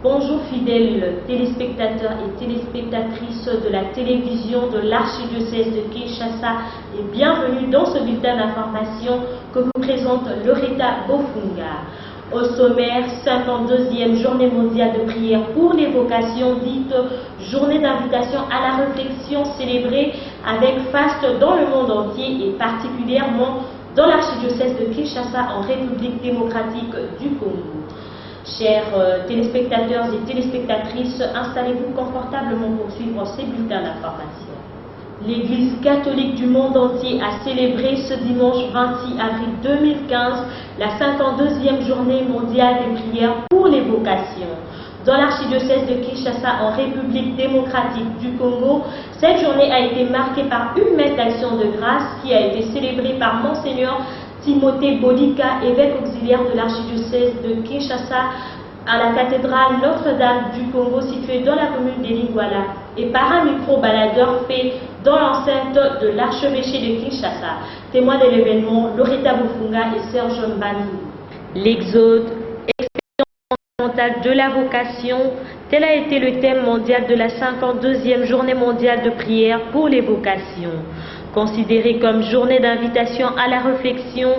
Bonjour fidèles téléspectateurs et téléspectatrices de la télévision de l'archidiocèse de Kinshasa et bienvenue dans ce bulletin d'information que vous présente Loretta Bofunga. Au sommaire, 52e journée mondiale de prière pour les vocations, dite journée d'invitation à la réflexion célébrée avec faste dans le monde entier et particulièrement dans l'archidiocèse de Kinshasa en République démocratique du Congo. Chers téléspectateurs et téléspectatrices, installez-vous confortablement pour suivre ces bulletins d'information. L'Église catholique du monde entier a célébré ce dimanche 26 avril 2015 la 52e journée mondiale de prière pour les vocations. Dans l'archidiocèse de Kinshasa en République démocratique du Congo, cette journée a été marquée par une messe d'action de grâce qui a été célébrée par Monseigneur Timothée Bodika, évêque auxiliaire de l'archidiocèse de Kinshasa, à la cathédrale Notre-Dame du Congo située dans la commune de Lingwala et par un micro-baladeur fait dans l'enceinte de l'archevêché de Kinshasa. Témoin de l'événement, Loretta Bofunga et Serge Mbani. L'exode, expression fondamentale de la vocation, tel a été le thème mondial de la 52e journée mondiale de prière pour les vocations. Considérée comme journée d'invitation à la réflexion,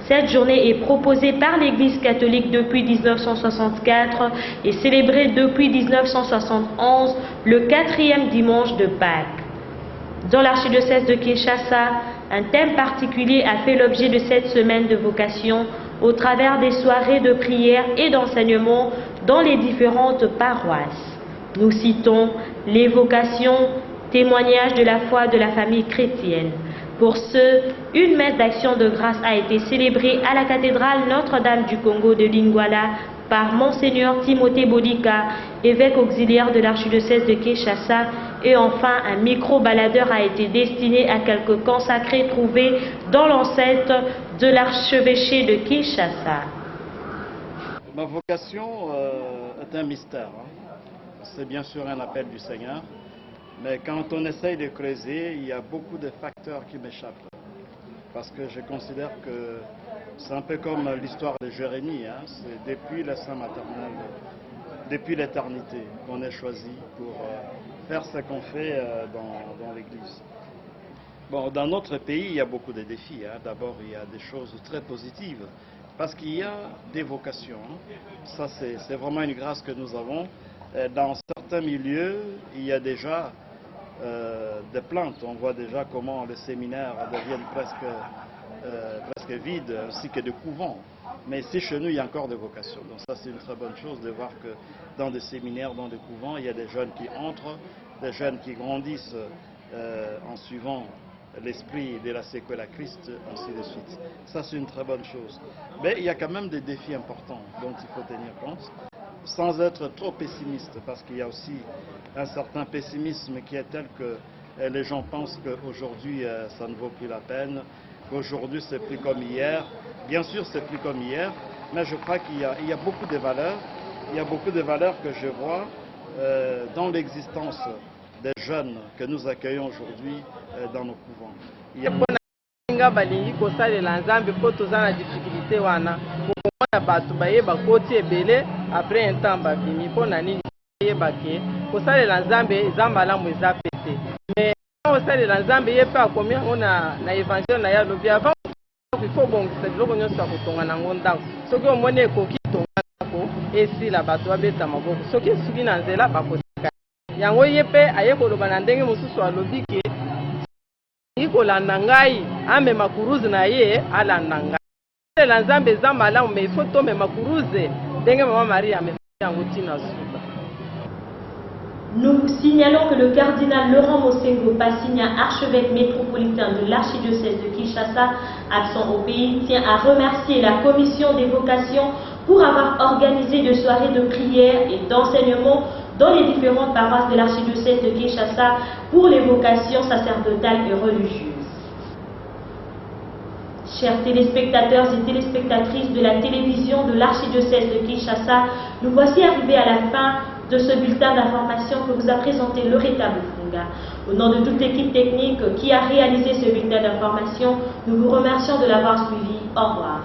cette journée est proposée par l'Église catholique depuis 1964 et célébrée depuis 1971, le 4e dimanche de Pâques. Dans l'archidiocèse de Kinshasa, un thème particulier a fait l'objet de cette semaine de vocation au travers des soirées de prière et d'enseignement dans les différentes paroisses. Nous citons les vocations, témoignage de la foi de la famille chrétienne. Pour ce, une messe d'action de grâce a été célébrée à la cathédrale Notre-Dame du Congo de Lingwala par Monseigneur Timothée Bodika, évêque auxiliaire de l'archidiocèse de Kinshasa, et enfin un micro-baladeur a été destiné à quelques consacrés trouvés dans l'enceinte de l'archevêché de Kinshasa. Ma vocation est un mystère. C'est bien sûr un appel du Seigneur. Mais quand on essaye de creuser, il y a beaucoup de facteurs qui m'échappent. Parce que je considère que c'est un peu comme l'histoire de Jérémie. C'est depuis le sein maternel, depuis l'éternité, qu'on est choisi pour faire ce qu'on fait dans l'Église. Bon, dans notre pays, il y a beaucoup de défis. D'abord, il y a des choses très positives. Parce qu'il y a des vocations. Ça, c'est vraiment une grâce que nous avons. Dans certains milieux, il y a déjà des plaintes. On voit déjà comment les séminaires deviennent presque vides, ainsi que des couvents. Mais ici, chez nous, il y a encore des vocations. Donc ça, c'est une très bonne chose de voir que dans des séminaires, dans des couvents, il y a des jeunes qui entrent, des jeunes qui grandissent en suivant l'esprit de la séquelle Christ, ainsi de suite. Ça, c'est une très bonne chose. Mais il y a quand même des défis importants dont il faut tenir compte, sans être trop pessimiste, parce qu'il y a aussi un certain pessimisme qui est tel que les gens pensent qu'aujourd'hui ça ne vaut plus la peine, qu'aujourd'hui c'est plus comme hier. Bien sûr c'est plus comme hier, mais je crois qu'il y a beaucoup de valeurs, il y a beaucoup de valeurs que je vois dans l'existence des jeunes que nous accueillons aujourd'hui dans nos couvents. Batu bayeba koti ebele après un temps babimi pona nini yeba ke kosalela nzambe zambala mweza pete mais kosalela nzambe yepe akomi ona na évangile na ya lobi avant il faut bongisa biloko nyonso ya kotonga na ngonda soki omoni ekoki tonga ko esila bato babeta maboko soki suki na nzela bakosika yango yepe aye koloba na ndenge mosusu alobi ke ikolanda ngai amema kuruzi na ye alanda ngai. Nous signalons que le cardinal Laurent Mosengo Passigna, archevêque métropolitain de l'archidiocèse de Kinshasa, absent au pays, tient à remercier la commission des vocations pour avoir organisé de soirées de prière et d'enseignement dans les différentes paroisses de l'archidiocèse de Kinshasa pour les vocations sacerdotales et religieuses. Chers téléspectateurs et téléspectatrices de la télévision de l'archidiocèse de Kinshasa, nous voici arrivés à la fin de ce bulletin d'information que vous a présenté Loretta Bofunga. Au nom de toute l'équipe technique qui a réalisé ce bulletin d'information, nous vous remercions de l'avoir suivi. Au revoir.